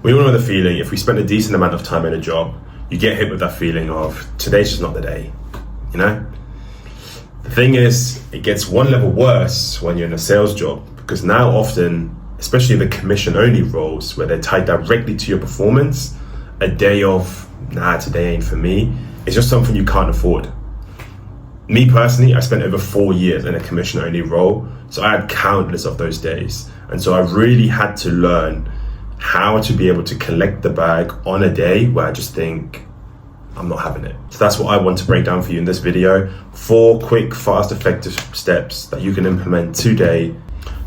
We all know the feeling. If we spend a decent amount of time in a job, you get hit with that feeling of today's just not the day, you know? The thing is, it gets one level worse when you're in a sales job, because now often, especially the commission only roles where they're tied directly to your performance, a day of, nah, today ain't for me, it's just something you can't afford. Me personally, I spent over 4 years in a commission only role, so I had countless of those days. And so I really had to learn how to be able to collect the bag on a day where I just think, I'm not having it. So that's what I want to break down for you in this video. 4 quick, fast, effective steps that you can implement today.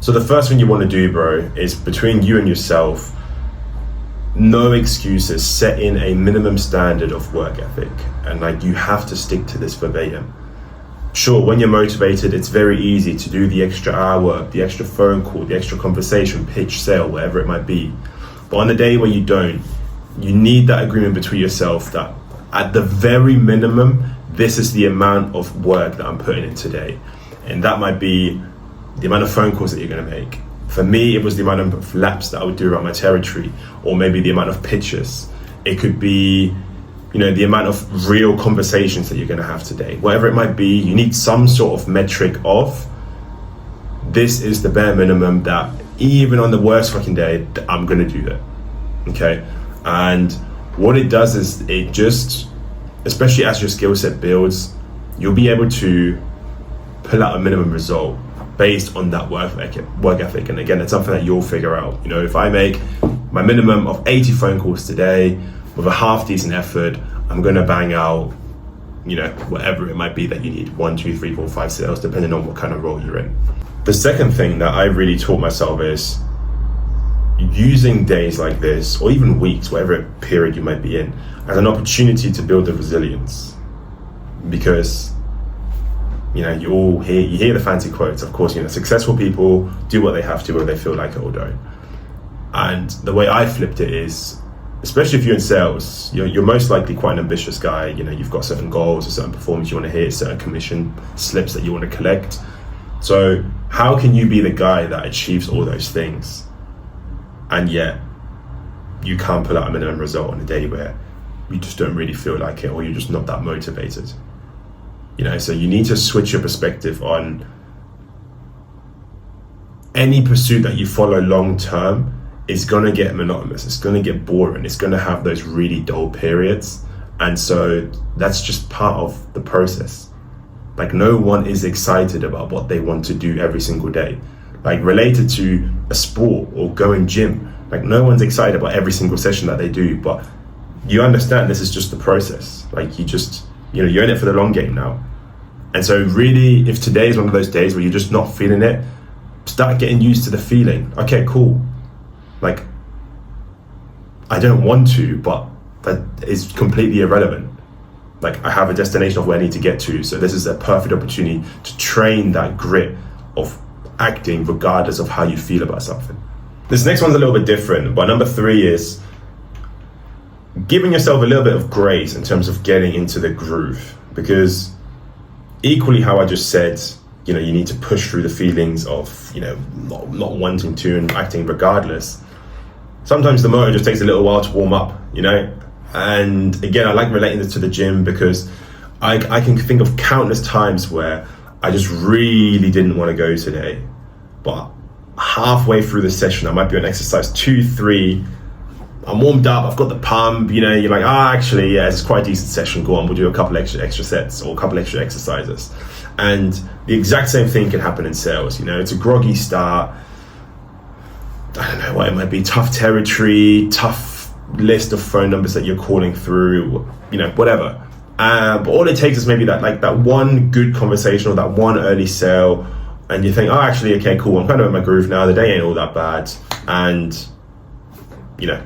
So the first thing you want to do, bro, is between you and yourself, no excuses, set in a minimum standard of work ethic. And like, you have to stick to this verbatim. Sure, when you're motivated, it's very easy to do the extra hour, the extra phone call, the extra conversation, pitch, sale, whatever it might be. But on the day where you don't, you need that agreement between yourself that at the very minimum, this is the amount of work that I'm putting in today. And that might be the amount of phone calls that you're gonna make. For me, it was the amount of laps that I would do around my territory, or maybe the amount of pitches. It could be, you know, the amount of real conversations that you're gonna have today. Whatever it might be, you need some sort of metric of, this is the bare minimum that even on the worst fucking day, I'm gonna do that, okay? And what it does is it just, especially as your skill set builds, you'll be able to pull out a minimum result based on that work ethic. And again, it's something that you'll figure out. You know, if I make my minimum of 80 phone calls today with a half decent effort, I'm gonna bang out, you know, whatever it might be that you need, 1, 2, 3, 4, 5 sales, depending on what kind of role you're in. The second thing that I really taught myself is using days like this, or even weeks, whatever period you might be in, as an opportunity to build the resilience. Because, you know, you hear the fancy quotes, of course, you know, successful people do what they have to, whether they feel like it or don't. And the way I flipped it is, especially if you're in sales, you're most likely quite an ambitious guy. You know, you've got certain goals, a certain performance you want to hit, certain commission slips that you want to collect. So how can you be the guy that achieves all those things, and yet you can't pull out a minimum result on a day where you just don't really feel like it, or you're just not that motivated? You know, so you need to switch your perspective on any pursuit that you follow long term is gonna get monotonous, it's gonna get boring, it's gonna have those really dull periods. And so that's just part of the process. Like, no one is excited about what they want to do every single day. Like, related to a sport or going gym, like, no one's excited about every single session that they do, but you understand this is just the process. Like, you just, you know, you're in it for the long game now. And so really, if today is one of those days where you're just not feeling it, start getting used to the feeling. Okay, cool. Like, I don't want to, but that is completely irrelevant. Like, I have a destination of where I need to get to, so this is a perfect opportunity to train that grit of acting regardless of how you feel about something. This next one's a little bit different, but number 3 is giving yourself a little bit of grace in terms of getting into the groove. Because equally how I just said, you know, you need to push through the feelings of, you know, not wanting to and acting regardless. Sometimes the motor just takes a little while to warm up, you know? And again, I like relating this to the gym because I can think of countless times where I just really didn't want to go today. But halfway through the session, I might be on exercise 2, 3, I'm warmed up, I've got the pump, you know, you're like, actually, yeah, it's quite a decent session, go on, we'll do a couple extra sets or a couple extra exercises. And the exact same thing can happen in sales, you know, it's a groggy start, I don't know what it might be, tough territory, tough list of phone numbers that you're calling through, you know, whatever. But all it takes is maybe that one good conversation or that one early sale, and you think, actually, okay, cool, I'm kind of in my groove now, the day ain't all that bad, and you know,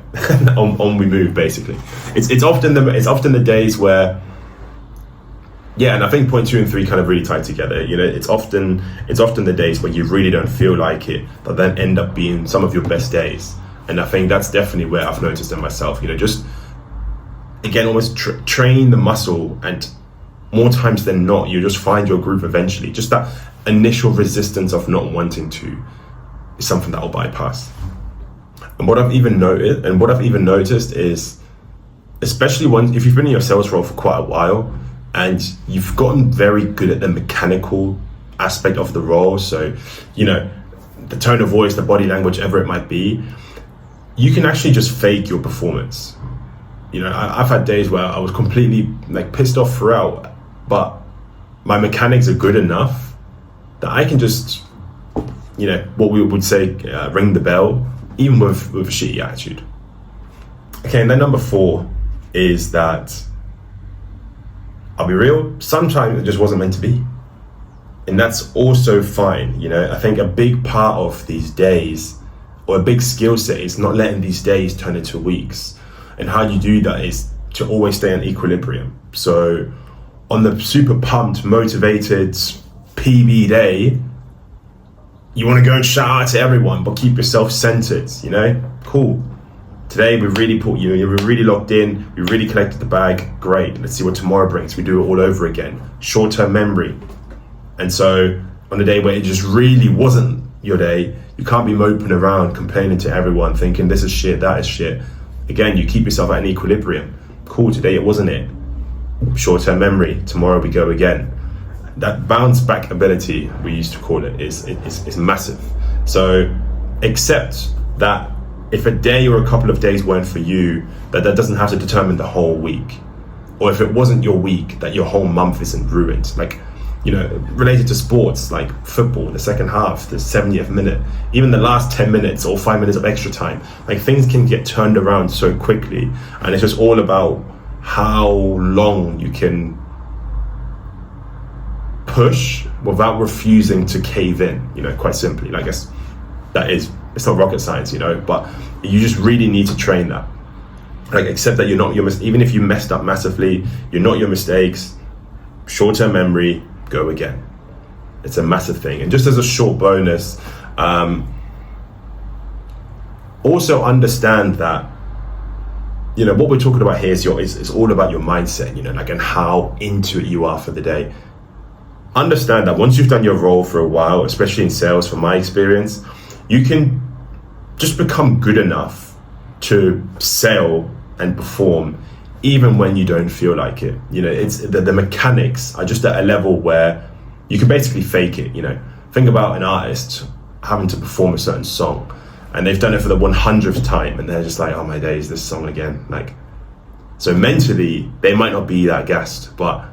on we move, basically. It's often the days where, yeah, and I think point 2 and 3 kind of really tie together. You know, it's often the days where you really don't feel like it, but then end up being some of your best days. And I think that's definitely where I've noticed in myself, you know, just again, almost train the muscle, and more times than not, you just find your groove eventually. Just that initial resistance of not wanting to is something that I'll bypass. And what I've even noticed is, especially if you've been in your sales role for quite a while and you've gotten very good at the mechanical aspect of the role, so the tone of voice, the body language, whatever it might be, you can actually just fake your performance. I've had days where I was completely pissed off throughout, but my mechanics are good enough that I can just what we would say, ring the bell, even with a shitty attitude. Okay, and then number 4 is that, I'll be real, sometimes it just wasn't meant to be. And that's also fine. I think a big part of these days, or a big skill set, is not letting these days turn into weeks. And how you do that is to always stay in equilibrium. So on the super pumped, motivated PB day, you want to go and shout out to everyone, but keep yourself centered, Cool. Today we really we're really locked in, we really collected the bag, great. Let's see what tomorrow brings. We do it all over again. Short-term memory. And so on the day where it just really wasn't your day, you can't be moping around, complaining to everyone, thinking this is shit, that is shit. Again, you keep yourself at an equilibrium. Cool, today it wasn't it. Short-term memory, tomorrow we go again. That bounce back ability, we used to call it, is massive. So accept that if a day or a couple of days weren't for you, that doesn't have to determine the whole week. Or if it wasn't your week, that your whole month isn't ruined. Related to sports, like football, the second half, the 70th minute, even the last 10 minutes or 5 minutes of extra time, things can get turned around so quickly. And it's just all about how long you can push without refusing to cave in, quite simply. It's not rocket science, but you just really need to train that. Accept that even if you messed up massively, you're not your mistakes. Short-term memory, go again. It's a massive thing. And just as a short bonus, also understand that, what we're talking about here is all about your mindset, and how into it you are for the day. Understand that once you've done your role for a while, especially in sales, from my experience, you can just become good enough to sell and perform even when you don't feel like it. It's the mechanics are just at a level where you can basically fake it. Think about an artist having to perform a certain song and they've done it for the 100th time and they're just like, oh my days, this song again. So mentally they might not be that gassed, but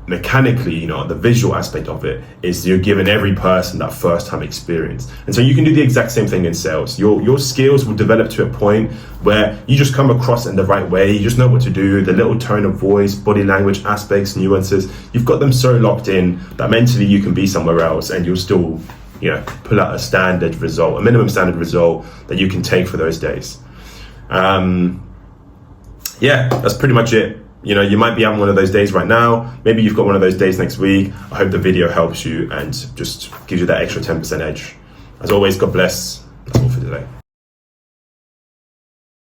mechanically, the visual aspect of it is you're giving every person that first time experience. And so you can do the exact same thing in sales. Your skills will develop to a point where you just come across in the right way. You just know what to do, the little tone of voice, body language aspects, nuances. You've got them so locked in that mentally you can be somewhere else and you'll still, pull out a standard result, a minimum standard result that you can take for those days. That's pretty much it. You might be having one of those days right now. Maybe you've got one of those days next week. I hope the video helps you and just gives you that extra 10% edge. As always, God bless. That's all for today.